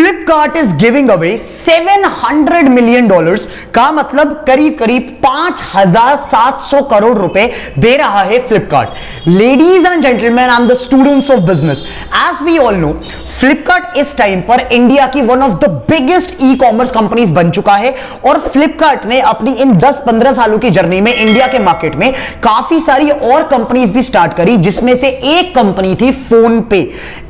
Flipkart is giving away $700 million का मतलब करीब करीब 5,700 करोड़ रुपए दे रहा है Flipkart. Ladies and gentleman and the students of business, as we all know Flipkart इस टाइम पर इंडिया की one of the biggest e commerce companies बन चुका है और फ्लिपकार्ट ने अपनी इन 10-15 सालों की जर्नी में इंडिया के मार्केट में काफी सारी और कंपनीज भी स्टार्ट करी, जिसमें से एक कंपनी थी फोन पे।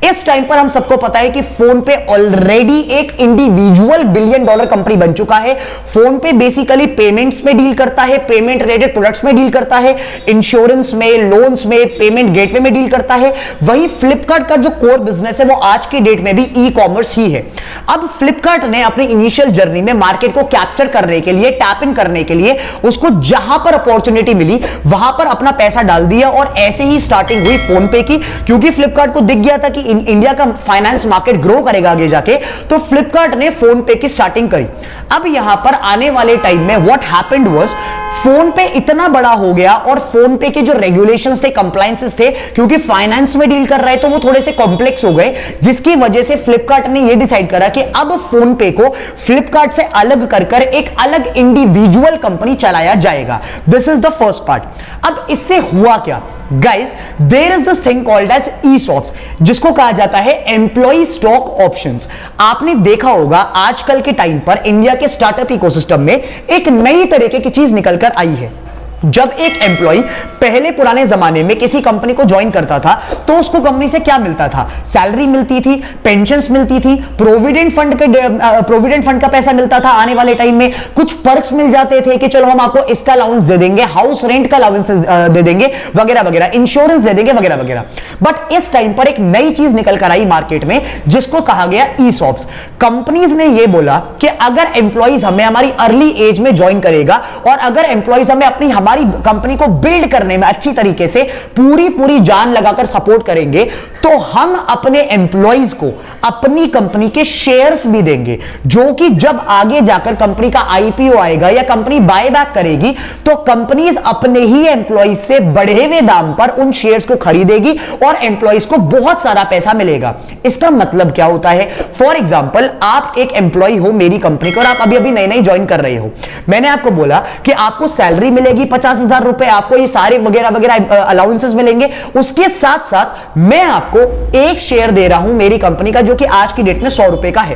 इस टाइम पर हम सबको पता है कि फोन पे ऑलरेडी एक इंडिविजुअल $1 बिलियन कंपनी बन चुका है। फोन पे बेसिकली पेमेंट्स में डील करता है, पेमेंट रिलेटेड प्रोडक्ट्स में डील करता है, इंश्योरेंस में, लोन्स में, पेमेंट गेटवे में डील करता है। वही फ्लिपकार्ट का जो कोर बिजनेस है वो आज के डेट में भी ई कॉमर्स ही है। अब फ्लिपकार्ट ने अपनी इनिशियल जर्नी में मार्केट को कैप्चर करने के लिए, टैप इन करने के लिए उसको जहां पर अपॉर्चुनिटी मिली वहां पर अपना पैसा डाल दिया और ऐसे ही स्टार्टिंग हुई फोन पे की, क्योंकि फ्लिपकार्ट को दिख गया था कि इंडिया का फाइनेंस मार्केट ग्रो करेगा आगे जाके, तो फ्लिपकार्ट ने फोन पे की स्टार्टिंग करी। अब यहां पर आने वाले टाइम में व्हाट हैपेंड वाज, फोन पे इतना बड़ा हो गया और फोन पे के जो रेगुलेशंस थे, कंप्लायंसेस थे, क्योंकि फाइनेंस में डील कर रहा है तो वो थोड़े से कॉम्प्लेक्स हो गए, जिसकी वजह से फ्लिपकार्ट ने ये डिसाइड करा कि अब फोन पे को फ्लिपकार्ट से अलग कर एक अलग इंडिविजुअल कंपनी चलाया जाएगा। This is the first part. अब इससे हुआ क्या guys, there is this thing called as ESOPs, जिसको कहा जाता है एम्प्लॉय स्टॉक ऑप्शंस। आपने देखा होगा आजकल के टाइम पर इंडिया के स्टार्टअप इकोसिस्टम में एक नई तरीके की चीज निकलकर आई है। जब एक एम्प्लॉय पहले पुराने जमाने में किसी कंपनी को ज्वाइन करता था तो उसको कंपनी से क्या मिलता था? सैलरी मिलती थी, पेंशन्स मिलती थी, प्रोविडेंट फंड का पैसा मिलता था, आने वाले टाइम में कुछ पर्क्स मिल जाते थे कि चलो हम आपको इसका अलाउंस दे देंगे, हाउस रेंट का अलाउंस दे देंगे वगैरह वगैरह, इंश्योरेंस दे देंगे वगैरह वगैरह। बट इस टाइम पर एक नई चीज निकल कर आई मार्केट में जिसको कहा गया ESOPs। कंपनीज ने यह बोला कि अगर एम्प्लॉइज हमें हमारी अर्ली एज में ज्वाइन करेगा और अगर एम्प्लॉइज हमें अपनी हमारी कंपनी को बिल्ड करने में अच्छी तरीके से पूरी जान लगाकर सपोर्ट करेंगे तो हम अपने एम्प्लॉइज को अपनी कंपनी के शेयर्स भी देंगे, जो कि जब आगे जाकर कंपनी का IPO आएगा या कंपनी बायबैक करेगी तो कंपनीज अपने ही एम्प्लॉइज से बढ़े हुए दाम पर उन शेयर्स को खरीदेगी और एम्प्लॉइज को बहुत सारा पैसा मिलेगा। इसका मतलब क्या होता है? फॉर एग्जांपल, आप एक एम्प्लॉय हो मेरी कंपनी का और आप अभी नई ज्वाइन कर रहे हो। मैंने आपको बोला कि आपको सैलरी मिलेगी 50,000 रुपए, आपको ये सारे वगैरह वगैरह अलाउंसेस मिलेंगे, उसके साथ साथ मैं आपको एक शेयर दे रहा हूं मेरी कंपनी का, जो कि आज की डेट में 100 रुपए का है।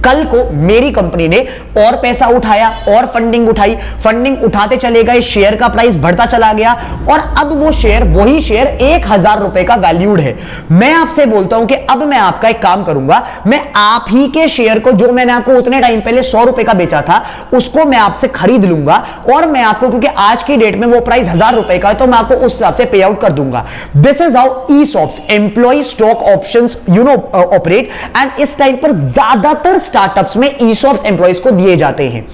कल को मेरी कंपनी ने और पैसा उठाया और फंडिंग उठाई, फंडिंग उठाते चले गए, शेयर का प्राइस बढ़ता चला गया और अब वो शेयर, वही शेयर 1,000 रुपए का वैल्यूड है। मैं आपसे बोलता हूं कि अब मैं आपका एक काम करूंगा, मैं आप ही के शेयर को, जो मैंने आपको उतने टाइम पहले 100 रुपए का बेचा था, उसको मैं आपसे खरीद लूंगा और मैं आपको, क्योंकि आज की डेट में वो प्राइस 1,000 रुपए का है, तो मैं आपको उस हिसाब से पे आउट कर दूंगा। This is how ESOPs, employee stock options, operate. And इस टाइप पर ज्यादातर स्टार्टअप्स में ESOPs एम्प्लॉइज को दिए जाते हैं।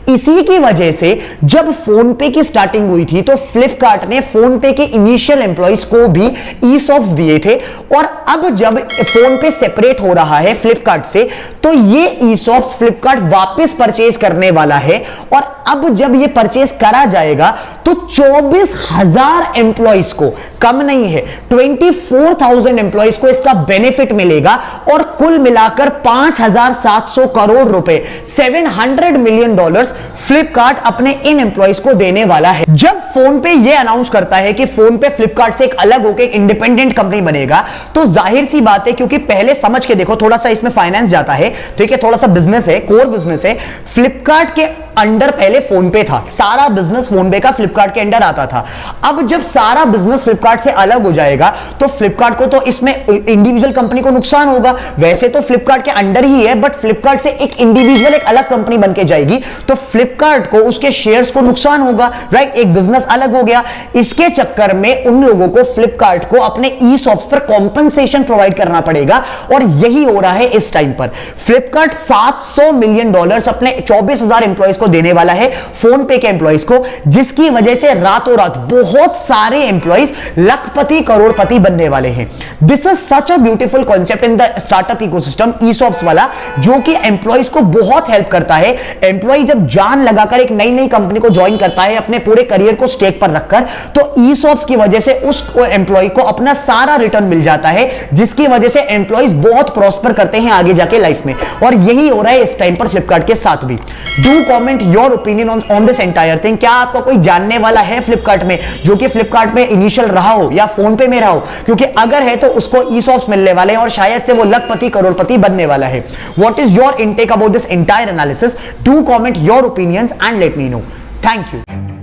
इसी की वजह से जब फोन पे की स्टार्टिंग हुई थी तो फ्लिपकार्ट ने फोन पे के इनिशियल एम्प्लॉइज को भी ESOPs दिए थे और अब जब फोन पे सेपरेट हो रहा है फ्लिपकार्ट से तो ये ESOPs फ्लिपकार्ट वापस परचेज करने वाला है और अब जब ये परचेज करा जाएगा तो 24,000 एम्प्लॉइज को, कम नहीं है, 24,000 एम्प्लॉइज को इसका बेनिफिट मिलेगा और कुल मिलाकर 5,700 करोड़ रुपए, $700 मिलियन फ्लिपकार्ट अपने इन एम्प्लॉइज को देने वाला है। जब फोन पे ये अनाउंस करता है कि फोन पे फ्लिपकार्ट से एक अलग होकर एक इंडिपेंडेंट कंपनी बनेगा तो जाहिर सी बात है, क्योंकि पहले समझ के देखो, थोड़ा सा इसमें फाइनेंस जाता है, ठीक है, थोड़ा सा बिजनेस है, कोर बिजनेस है। फ्लिपकार्ट के अंडर पहले फोन पे था, सारा बिजनेस फोन पे का फ्लिपकार्ट के अंडर आता था। अब जब सारा बिजनेस फ्लिपकार्ट से अलग हो जाएगा तो फ्लिपकार्ट को तो इसमें इंडिविजुअल कंपनी को नुकसान होगा। वैसे तो फ्लिपकार्ट के अंडर ही है, बट फ्लिपकार्ट से एक इंडिविजुअल, एक अलग कंपनी बनके जाएगी तो फ्लिपकार्ट को, उसके शेयर्स को नुकसान होगा, राइट? एक बिजनेस अलग हो गया। इसके चक्कर में उन लोगों को, फ्लिपकार्ट को, अपने ESOPs पर कॉम्पनसेशन प्रोवाइड करना पड़ेगा और यही हो रहा है इस टाइम पर। फ्लिपकार्ट $700 मिलियन अपने 24,000 एम्प्लॉइज को को देने वाला है फोन पे के एम्प्लॉइज को, जिसकी वजह से रातों रात बहुत सारे एम्प्लॉइज लखपति करोड़पति बनने वाले हैं। This is such a beautiful concept in the startup ecosystem, ESOPs वाला, जो कि एम्प्लॉइज को बहुत हेल्प करता है। एम्प्लॉय जब जान लगाकर एक नई नई कंपनी को ज्वाइन करता है अपने पूरे करियर को स्टेक पर रखकर, तो ईसॉप्स की वजह से उस एम्प्लॉय को अपना सारा रिटर्न मिल जाता है, जिसकी वजह से एम्प्लॉइज बहुत प्रॉस्पर करते हैं आगे जाके लाइफ में। और यही हो रहा है इस टाइम पर फ्लिपकार्ट के साथ भी। Do comment your opinion on this entire thing. क्या आपका कोई जानने वाला है फ्लिपकार्ट में जो कि फ्लिपकार्ट में इनिशियल रहा हो या फोन पे में रहा हो? क्योंकि अगर है तो उसको ईसॉप्स मिलने वाले हैं और शायद से वो लखपति करोड़पति बनने वाला है। What is your intake about this entire analysis? Do comment your opinions and let me know. Thank you.